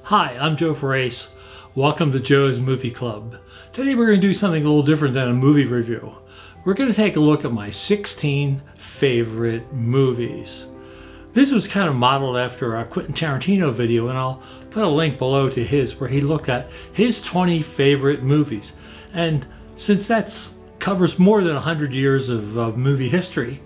Hi, I'm Joe Ferrace. Welcome to Joe's Movie Club. Today we're going to do something a little different than a movie review. We're going to take a look at my 16 favorite movies. This was kind of modeled after a Quentin Tarantino video, and I'll put a link below to his where he looked at his 20 favorite movies. And since that covers more than 100 years of movie history,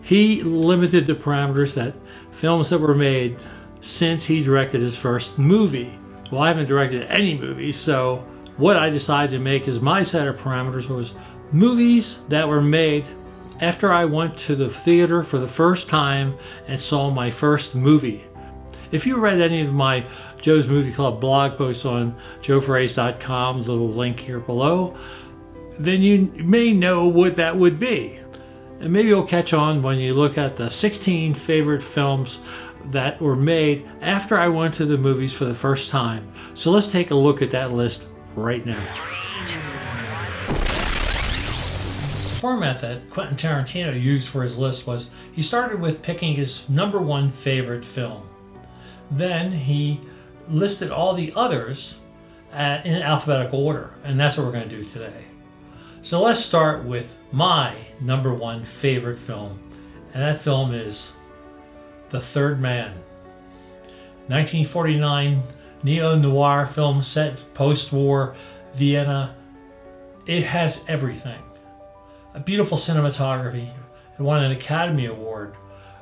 he limited the parameters that films that were made since he directed his first movie. Well, I haven't directed any movies, so what I decided to make as my set of parameters was movies that were made after I went to the theater for the first time and saw my first movie. If you read any of my Joe's Movie Club blog posts on joeferrace.com, little link here below, then you may know what that would be. And maybe you'll catch on when you look at the 16 favorite films that were made after I went to the movies for the first time. So let's take a look at that list right now. The format that Quentin Tarantino used for his list was he started with picking his #1 favorite film. Then he listed all the others in alphabetical order, and that's what we're going to do today. So let's start with my #1 favorite film, and that film is The Third Man. 1949 neo-noir film set post-war Vienna. It has everything. A beautiful cinematography. It won an Academy Award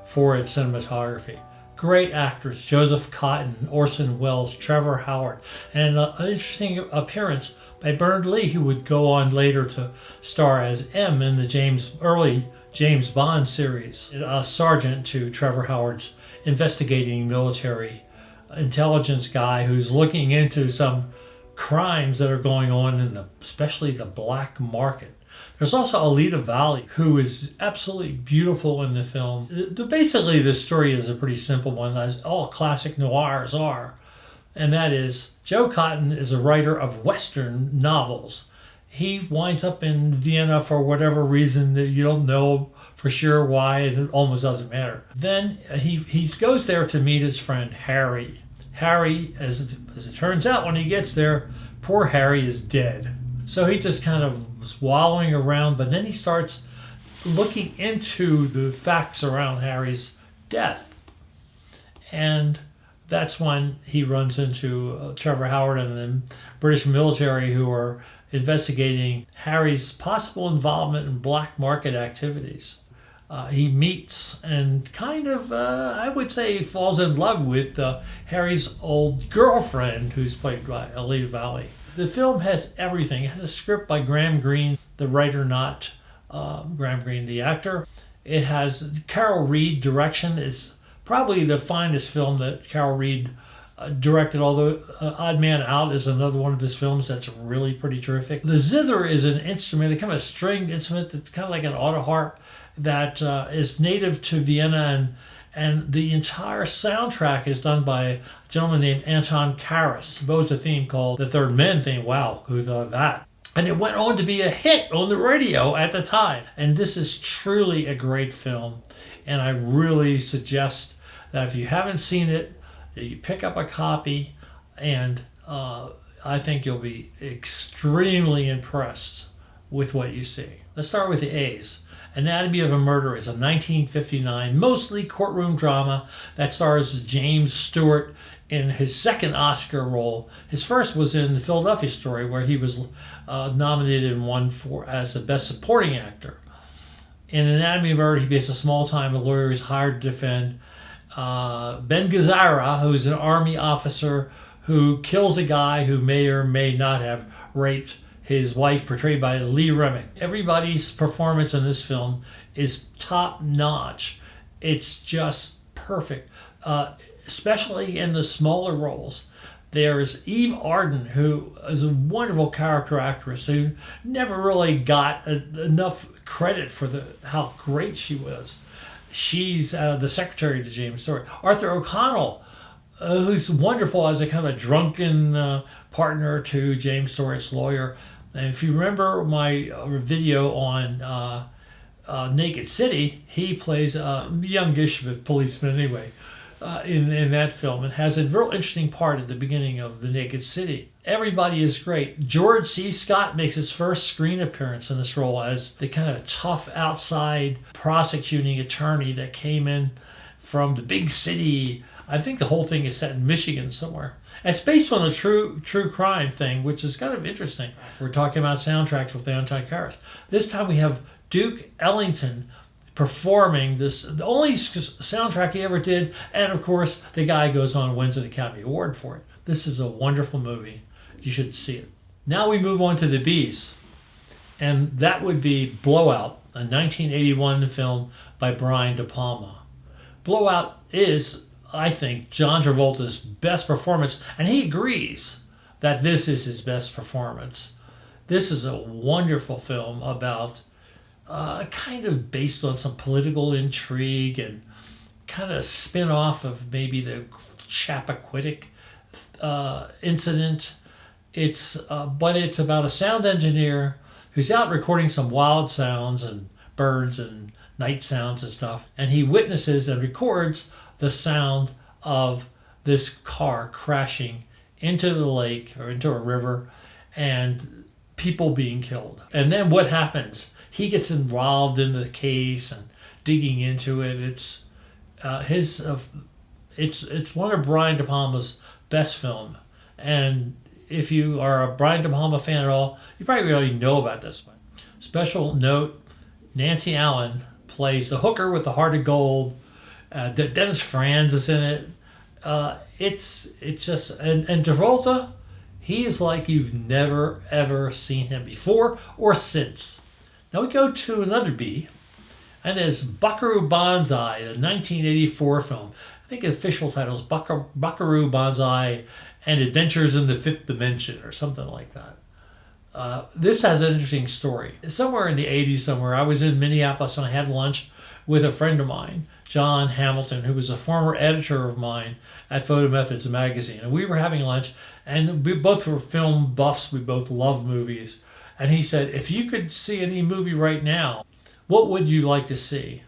for its cinematography. Great actors, Joseph Cotten, Orson Welles, Trevor Howard, and an interesting appearance by Bernard Lee, who would go on later to star as M in the early James Bond series, a sergeant to Trevor Howard's investigating military intelligence guy who's looking into some crimes that are going on in especially the black market. There's also Alida Valli, who is absolutely beautiful in the film. Basically, the story is a pretty simple one, as all classic noirs are, and that is Joe Cotten is a writer of Western novels. He winds up in Vienna for whatever reason that you don't know for sure why, it almost doesn't matter. Then he goes there to meet his friend Harry. Harry, as it turns out, when he gets there, poor Harry is dead. So he just kind of was wallowing around, but then he starts looking into the facts around Harry's death. And that's when he runs into Trevor Howard and the British military who are investigating Harry's possible involvement in black market activities. He meets and kind of, I would say, falls in love with Harry's old girlfriend, who's played by Alida Valli. The film has everything. It has a script by Graham Greene, the writer, not Graham Greene, the actor. It has Carol Reed direction. It's probably the finest film that Carol Reed directed, although Odd Man Out is another one of his films that's really pretty terrific. The zither is an instrument, a kind of stringed instrument that's kind of like an auto harp that is native to Vienna, and the entire soundtrack is done by a gentleman named Anton Karas. He composed a theme called The Third Man theme. Wow, who thought of that? And it went on to be a hit on the radio at the time. And this is truly a great film, and I really suggest that if you haven't seen it, that you pick up a copy, and I think you'll be extremely impressed with what you see. Let's start with the A's. Anatomy of a Murder is a 1959 mostly courtroom drama that stars James Stewart in his second Oscar role. His first was in The Philadelphia Story, where he was nominated and won as the Best Supporting Actor. In Anatomy of a Murder, he plays a small-time lawyer who's hired to defend Ben Gazzara, who's an army officer who kills a guy who may or may not have raped his wife, portrayed by Lee Remick. Everybody's performance in this film is top-notch. It's just perfect, especially in the smaller roles. There's Eve Arden, who is a wonderful character actress who never really got enough credit for how great she was. She's the secretary to James Stewart. Arthur O'Connell, who's wonderful as a kind of drunken partner to James Stewart's lawyer. And if you remember my video on Naked City, he plays a youngish policeman anyway. in that film. It has a real interesting part at the beginning of The Naked City. Everybody is great. George C. Scott makes his first screen appearance in this role as the kind of tough outside prosecuting attorney that came in from the big city. I think the whole thing is set in Michigan somewhere. It's based on a true crime thing, which is kind of interesting. We're talking about soundtracks with Anton Karas. This time we have Duke Ellington performing this, the only soundtrack he ever did, and of course the guy goes on and wins an Academy Award for it. This is a wonderful movie. You should see it. Now we move on to the B's, and that would be Blowout, a 1981 film by Brian De Palma. Blowout is, I think, John Travolta's best performance, and he agrees that this is his best performance. This is a wonderful film about kind of based on some political intrigue and kind of spin-off of maybe the Chappaquiddick incident. But it's about a sound engineer who's out recording some wild sounds and birds and night sounds and stuff, and he witnesses and records the sound of this car crashing into the lake or into a river and people being killed. And then what happens? He gets involved in the case and digging into it. It's one of Brian De Palma's best film. And if you are a Brian De Palma fan at all, you probably already know about this one. Special note, Nancy Allen plays the hooker with the heart of gold. Dennis Franz is in it. It's just, and Travolta, he is like you've never ever seen him before or since. Now we go to another B, and it's Buckaroo Banzai, the 1984 film. I think the official title is Buckaroo Banzai and Adventures in the Fifth Dimension or something like that. This has an interesting story. Somewhere in the 80s somewhere, I was in Minneapolis and I had lunch with a friend of mine, John Hamilton, who was a former editor of mine at Photo Methods magazine. And we were having lunch, and we both were film buffs. We both love movies. And he said, if you could see any movie right now, what would you like to see?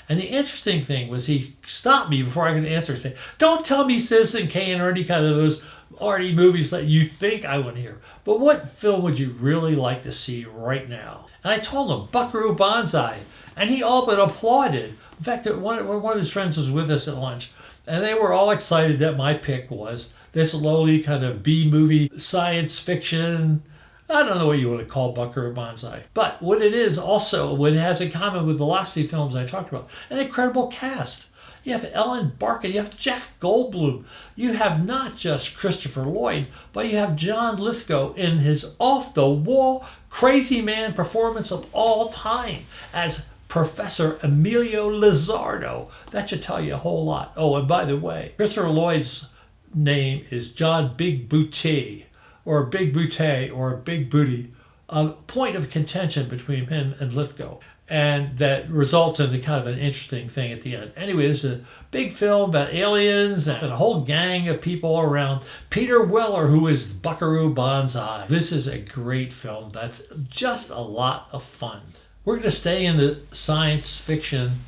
And the interesting thing was he stopped me before I could answer and say, don't tell me Citizen Kane or any kind of those arty movies that you think I want to hear. But what film would you really like to see right now? And I told him, Buckaroo Banzai. And he all but applauded. In fact, one of his friends was with us at lunch, and they were all excited that my pick was this lowly kind of B-movie science fiction. I don't know what you want to call Buckaroo Banzai. But what it is also, what it has in common with the last two films I talked about, an incredible cast. You have Ellen Barkin, you have Jeff Goldblum. You have not just Christopher Lloyd, but you have John Lithgow in his off-the-wall, crazy man performance of all time as Professor Emilio Lizardo. That should tell you a whole lot. Oh, and by the way, Christopher Lloyd's name is John Big Booty, or Big Booty, or Big Booty, a point of contention between him and Lithgow. And that results in kind of an interesting thing at the end. Anyway, this is a big film about aliens and a whole gang of people around. Peter Weller, who is Buckaroo Banzai. This is a great film that's just a lot of fun. We're going to stay in the science fiction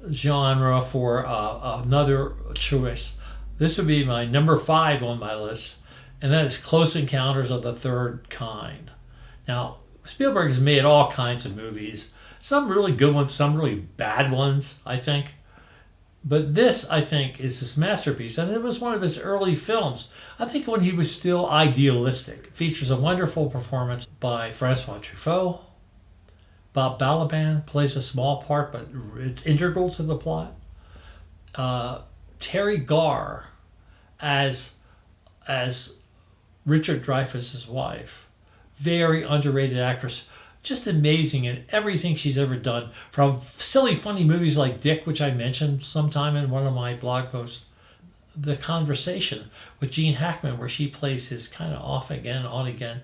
genre for another choice. This would be my number 5 on my list, and that is Close Encounters of the Third Kind. Now, Spielberg has made all kinds of movies. Some really good ones, some really bad ones, I think. But this, I think, is his masterpiece, and it was one of his early films. I think when he was still idealistic. It features a wonderful performance by Francois Truffaut. Bob Balaban plays a small part, but it's integral to the plot. Terry Garr as Richard Dreyfuss's wife. Very underrated actress. Just amazing in everything she's ever done. From silly, funny movies like Dick, which I mentioned sometime in one of my blog posts. The Conversation with Gene Hackman, where she plays his kind of off again, on again.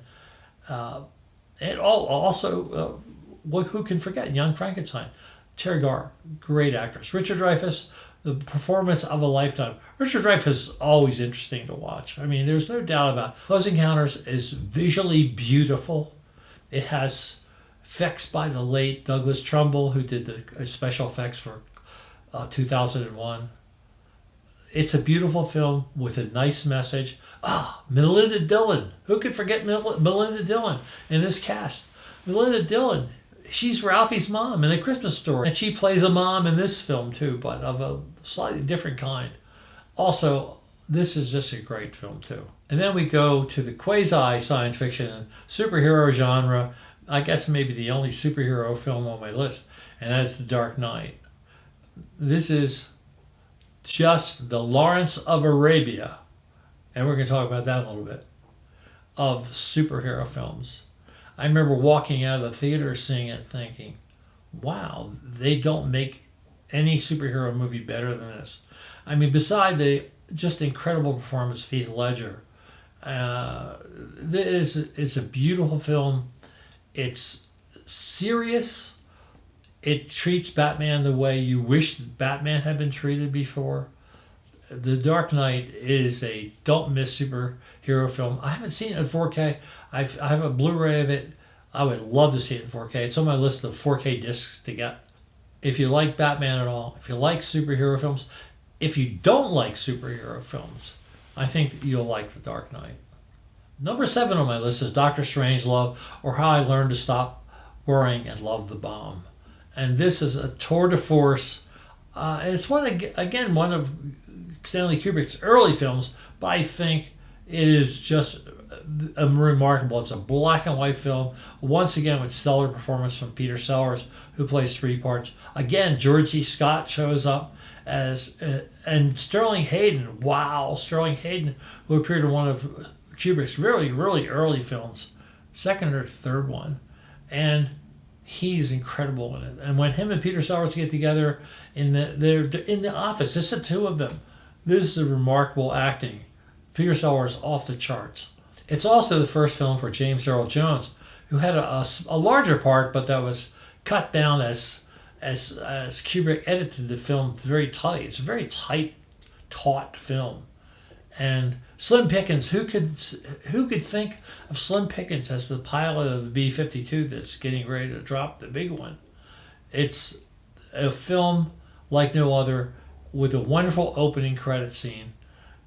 And also, who can forget Young Frankenstein? Terry Garr, great actress. Richard Dreyfuss, the performance of a lifetime. Richard Dreyfuss is always interesting to watch. I mean, there's no doubt about it. Close Encounters is visually beautiful. It has effects by the late Douglas Trumbull, who did the special effects for 2001. It's a beautiful film with a nice message. Melinda Dillon. Who could forget Melinda Dillon in this cast? Melinda Dillon, she's Ralphie's mom in A Christmas Story. And she plays a mom in this film too, but of a slightly different kind. Also, this is just a great film too. And then we go to the quasi science fiction and superhero genre. I guess maybe the only superhero film on my list, and that is The Dark Knight. This is just the Lawrence of Arabia, and we're going to talk about that a little bit, of superhero films. I remember walking out of the theater seeing it thinking, wow, they don't make any superhero movie better than this. I mean, beside the just incredible performance of Heath Ledger, it's a beautiful film. It's serious. It treats Batman the way you wish Batman had been treated before. The Dark Knight is a don't miss superhero film. I haven't seen it in 4K. I have a Blu-ray of it. I would love to see it in 4K. It's on my list of 4K discs to get. If you like Batman at all, if you like superhero films, if you don't like superhero films, I think you'll like The Dark Knight. Number 7 on my list is Doctor Strangelove, or How I Learned to Stop Worrying and Love the Bomb. And this is a tour de force. It's one of Stanley Kubrick's early films, but I think it is just remarkable. It's a black and white film, once again with stellar performance from Peter Sellers, who plays 3 parts. Again, George C. Scott shows up as, and Sterling Hayden. Wow, Sterling Hayden, who appeared in one of Kubrick's really, really early films, second or third one, and he's incredible in it. And when him and Peter Sellers get together they're in the office, just the two of them, this is a remarkable acting. Peter Sellers off the charts. It's also the first film for James Earl Jones, who had a larger part, but that was cut down as Kubrick edited the film very tight. It's a very tight, taut film. And Slim Pickens, who could think of Slim Pickens as the pilot of the B-52 that's getting ready to drop the big one? It's a film like no other, with a wonderful opening credit scene,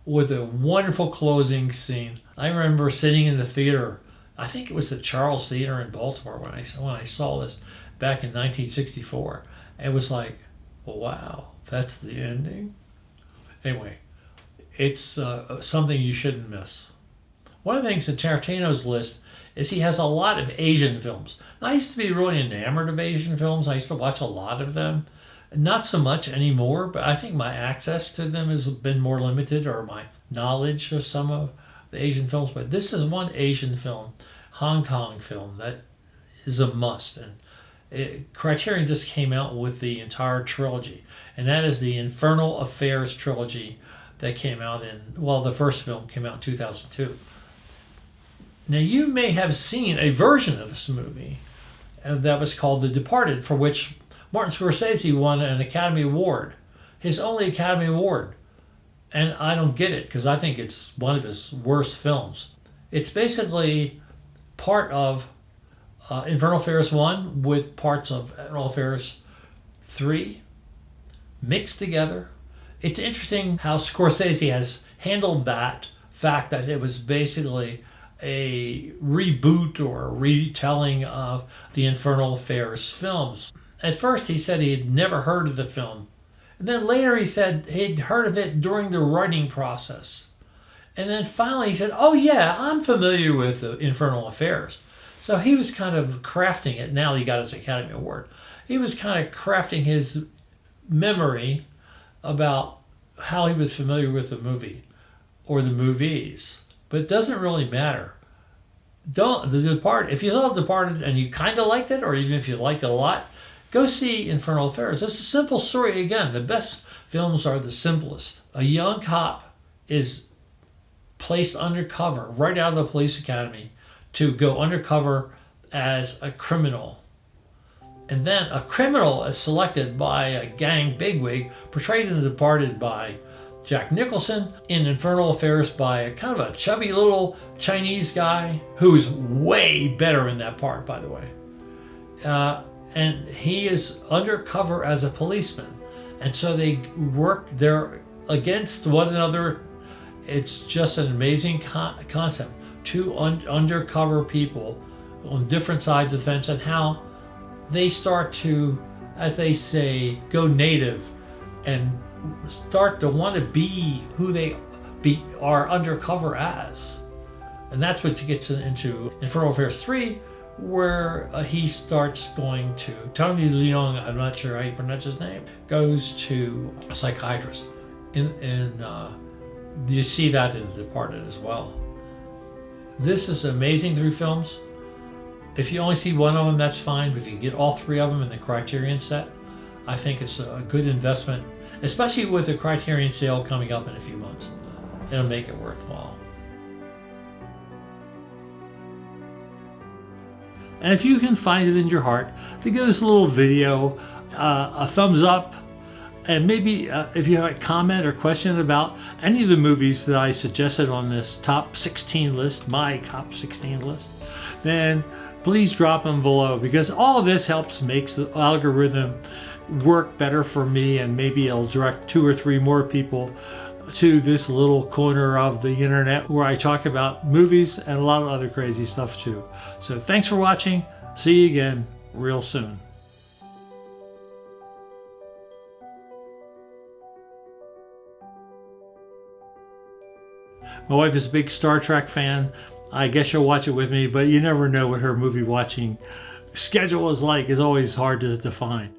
with a wonderful closing scene. I remember sitting in the theater, I think it was the Charles Theater in Baltimore when I saw this back in 1964. It was like, wow, that's the ending? Anyway, it's something you shouldn't miss. One of the things in Tarantino's list is he has a lot of Asian films. Now, I used to be really enamored of Asian films. I used to watch a lot of them. Not so much anymore, but I think my access to them has been more limited, or my knowledge of some of the Asian films. But this is one Asian film, Hong Kong film, that is a must. And Criterion just came out with the entire trilogy, and that is the Infernal Affairs trilogy that came out the first film came out in 2002. Now, you may have seen a version of this movie that was called The Departed, for which Martin Scorsese won an Academy Award, his only Academy Award. And I don't get it, because I think it's one of his worst films. It's basically part of Infernal Affairs 1 with parts of Infernal Affairs 3 mixed together. It's interesting how Scorsese has handled that fact that it was basically a reboot or a retelling of the Infernal Affairs films. At first he said he had never heard of the film. And then later he said he'd heard of it during the writing process. And then finally he said, oh yeah, I'm familiar with the Infernal Affairs. So he was kind of crafting it. Now he got his Academy Award. He was kind of crafting his memory about how he was familiar with the movie or the movies. But it doesn't really matter. If you saw The Departed and you kind of liked it, or even if you liked it a lot, go see Infernal Affairs. It's a simple story. Again, the best films are the simplest. A young cop is placed undercover right out of the police academy to go undercover as a criminal. And then a criminal is selected by a gang bigwig, portrayed in The Departed by Jack Nicholson, in Infernal Affairs by a kind of a chubby little Chinese guy who's way better in that part, by the way. And he is undercover as a policeman. And so they work their against one another. It's just an amazing concept. Two undercover people on different sides of the fence, and how they start to, as they say, go native and start to want to be who they are undercover as. And that's what gets into Infernal Affairs 3, where he starts going to, Tony Leung, I'm not sure how you pronounce his name, goes to a psychiatrist. You see that in The Departed as well. This is amazing 3 films. If you only see one of them, that's fine. But if you get all 3 of them in the Criterion set, I think it's a good investment, especially with the Criterion sale coming up in a few months. It'll make it worthwhile. And if you can find it in your heart to give us a little video, a thumbs up, and maybe if you have a comment or question about any of the movies that I suggested on this top 16 list, my top 16 list, then please drop them below, because all of this makes the algorithm work better for me, and maybe it'll direct 2 or 3 more people to this little corner of the internet where I talk about movies and a lot of other crazy stuff too. So thanks for watching. See you again real soon. My wife is a big Star Trek fan. I guess she'll watch it with me, but you never know what her movie watching schedule is like. It's always hard to define.